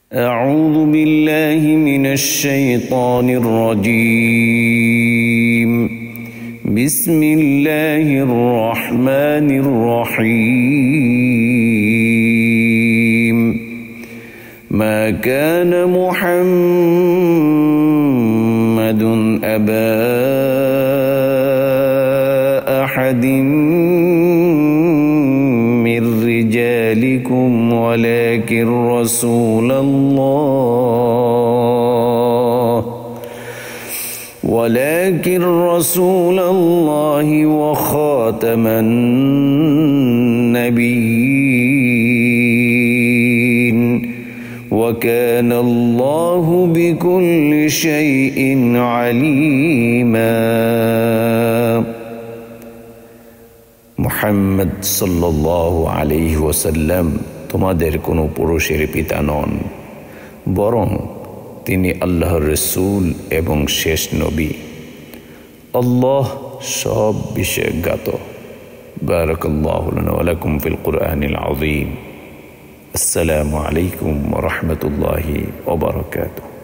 أعوذ بالله من الشيطان الرجيم. بسم الله الرحمن الرحيم. ما كان محمد أبا أحد من رجالكم ولكن رسول الله وخاتم النبيين وكان الله بكل شيء عليما। মুহাম্মদ সাল্লাল্লাহু আলাইহি ওয়াসাল্লাম তোমাদের কোনো পুরুষের পিতা নন, বরং তিনি আল্লাহর রাসূল এবং শেষ নবী। আল্লাহ সব বিষয়ে জ্ঞাত। বারাকাল্লাহু লানা ওয়া লাকুম ফিল কুরআনিল আযীম। আসসালামু আলাইকুম ওয়া রাহমাতুল্লাহি ওয়া বারাকাতুহু।